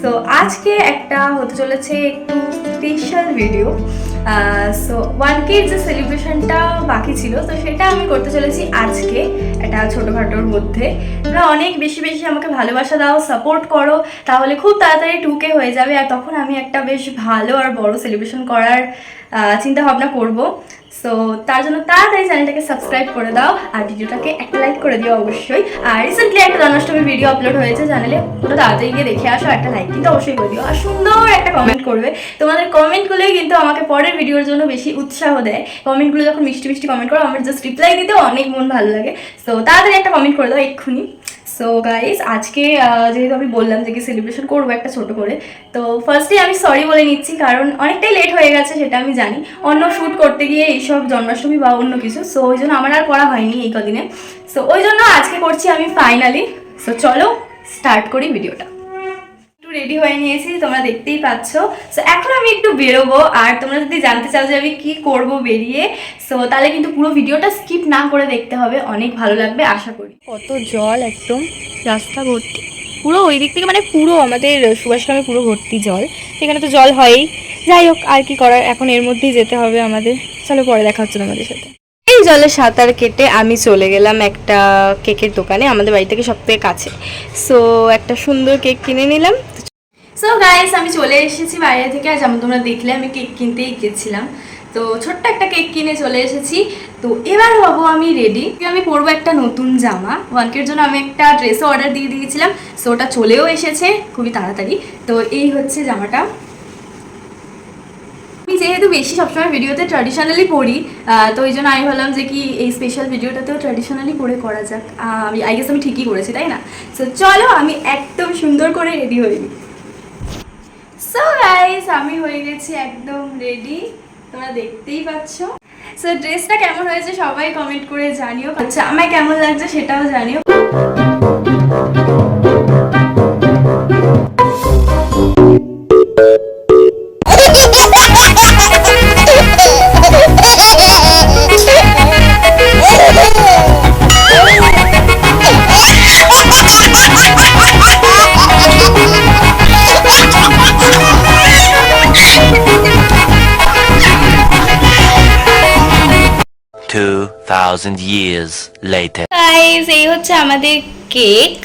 So আজকে একটা হতে চলেছে একটু স্পেশাল ভিডিও। সো 1K যে সেলিব্রেশনটা বাকি ছিল, তো সেটা আমি করতে চলেছি আজকে একটা ছোটোখাটোর মধ্যে। তোমরা অনেক বেশি বেশি আমাকে ভালোবাসা দাও, সাপোর্ট করো, তাহলে খুব তাড়াতাড়ি 2K হয়ে যাবে, আর তখন আমি একটা বেশ ভালো আর বড় সেলিব্রেশন করার চিন্তা ভাবনা করবো। সো তার জন্য তাড়াতাড়ি চ্যানেলটাকে সাবস্ক্রাইব করে দাও আর ভিডিওটাকে একটা লাইক করে দিও অবশ্যই। আর রিসেন্টলি একটা জন্মাষ্টমীর ভিডিও আপলোড হয়েছে চ্যানেলে, ওটা তাড়াতাড়ি গিয়ে দেখে আসো, একটা লাইক কিন্তু অবশ্যই করে দিও আর সুন্দর একটা কমেন্ট করবে। তোমাদের কমেন্টগুলোই কিন্তু আমাকে পরের ভিডিওর জন্য বেশি উৎসাহ দেয়। কমেন্টগুলো যখন মিষ্টি মিষ্টি কমেন্ট করো, আমার জাস্ট রিপ্লাই দিতে অনেক মন ভালো লাগে। সো তাড়াতাড়ি একটা কমেন্ট করে দাও এক্ষুনি। সো গাইস, আজকে যেহেতু আমি বললাম যে কি সেলিব্রেশন করবো একটা ছোট করে, তো ফার্স্টে আমি সরি বলে নিচ্ছি, কারণ অনেকটাই লেট হয়ে গেছে, সেটা আমি জানি, অন্য শ্যুট করতে গিয়ে এইসব জন্মাষ্টমী বা অন্য কিছু। সো ওই জন্য আমার আর করা হয়নি এই কদিনে। সো ওই জন্য আজকে করছি আমি ফাইনালি। সো চলো স্টার্ট করি ভিডিওটা। রেডি হয়ে নিয়েছি, তোমরা দেখতেই পাচ্ছ। সো এখন আমি একটু বেরোবো, আর তোমরা যদি জানতে চাও যে আমি কি করব বেরিয়ে, সো তাহলে কিন্তু পুরো ভিডিওটা স্কিপ না করে দেখতে হবে, অনেক ভালো লাগবে আশা করি। কত জল, একদম রাস্তা ভর্তি, পুরো ওই দিক থেকে মানে পুরো আমাদের সুভাষগ্রামে পুরো ভর্তি জল। এখানে তো জল হয়ই, যাই হোক আর কি করার, এখন এর মধ্যেই যেতে হবে আমাদের। চলো পরে দেখা হচ্ছে তোমাদের সাথে। এই জলে সাঁতার কেটে আমি চলে গেলাম একটা কেকের দোকানে, আমাদের বাড়ি থেকে সব থেকে কাছে। সো একটা সুন্দর কেক কিনে নিলাম। সো গাইস, আমি চলে এসেছি বাইরে থেকে, আর যেমন তোমরা দেখলে আমি কেক কিনতেই গেছিলাম, তো ছোট্ট একটা কেক কিনে চলে এসেছি। তো এবার হবো আমি রেডি, আমি পরবো একটা নতুন জামা। 1K-র জন্য আমি একটা ড্রেসও অর্ডার দিয়ে দিয়েছিলাম, সো ওটা চলেও এসেছে খুবই তাড়াতাড়ি। তো এই হচ্ছে জামাটা। আমি যেহেতু বেশি সবসময় ভিডিওতে ট্র্যাডিশনালি পরি, তো ওই জন্য আমি ভাবলাম যে কি এই স্পেশাল ভিডিওটাতেও ট্র্যাডিশনালি পরে করা যাক। আই গেস আমি ঠিকই করেছি, তাই না? সো চলো আমি একদম সুন্দর করে রেডি হয়ে নিই। সো গাইস, আমি হয়ে গেছি একদম রেডি, তোমরা দেখতেই পাচ্ছ। সো ড্রেসটা কেমন হয়েছে সবাই কমেন্ট করে জানিও, আচ্ছা আমায় কেমন লাগছে সেটাও জানিও। 2000 years later. গাইস, এই হচ্ছে আমাদের কেক,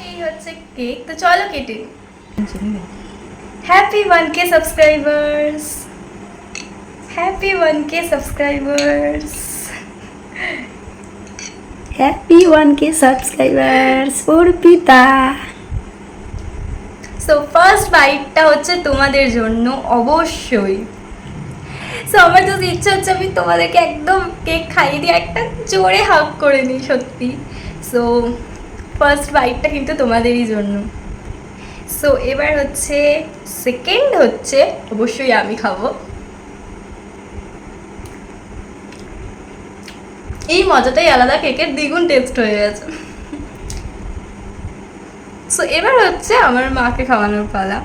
এই হচ্ছে কেক। তো চলো কেটে। Happy 1K subscribers, happy 1K subscribers, happy 1K subscribers Arpita. So first বাইটটা হচ্ছে তোমাদের জন্য অবশ্যই। সো আমার তো ইচ্ছা হচ্ছে আমি তোমাদেরকে একদম কেক খাইয়ে দিয়ে একটা জোরে হাগ করে নিই সত্যি। সো ফার্স্ট বাইটটা কিন্তু তোমাদেরই জন্য। সো এবার হচ্ছে সেকেন্ড, হচ্ছে অবশ্যই আমি খাবো। এই মজাটাই আলাদা, কেকের দ্বিগুণ টেস্ট হয়ে গেছে। সো এবার হচ্ছে আমার মাকে খাওয়ানোর পালা।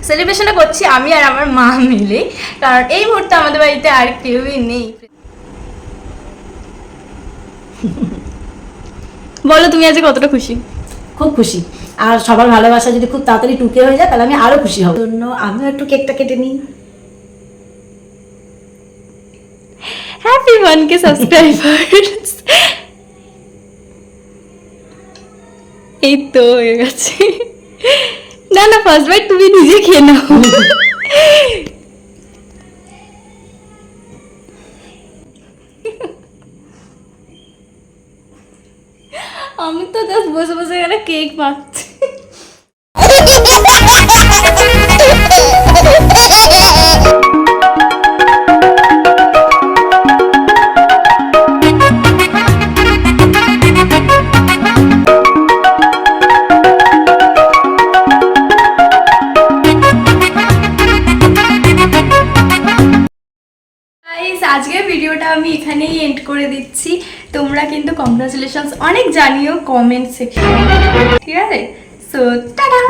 সেলিব্রেশনটা করছি আমি আর আমার মা মিলে, কারণ এই মুহূর্তে আমাদের বাড়িতে আর কেউই নেই। বলো তুমি আজকে কতটা খুশি? খুব খুশি, আর সবার ভালোবাসা যদি খুব তাড়াতাড়ি 2K হয়ে যায় তাহলে আমি আরো খুশি হব। জন্য আমিও একটু কেকটা কেটে নিই। Happy 1K subscribers. এই তো হয়ে গেছে। না না, ফার্স্ট বাইট তুমি নিজে খেয়ে নাও। আমি তো জাস্ট বসে বসে এখানে কেক মাখছি। আজকের ভিডিওটা আমি এখানেই এন্ড করে দিচ্ছি। তোমরা কিন্তু কংগ্রাচুলেশনস অনেক জানিও কমেন্ট সেকশনে, ঠিক আছে? So tata.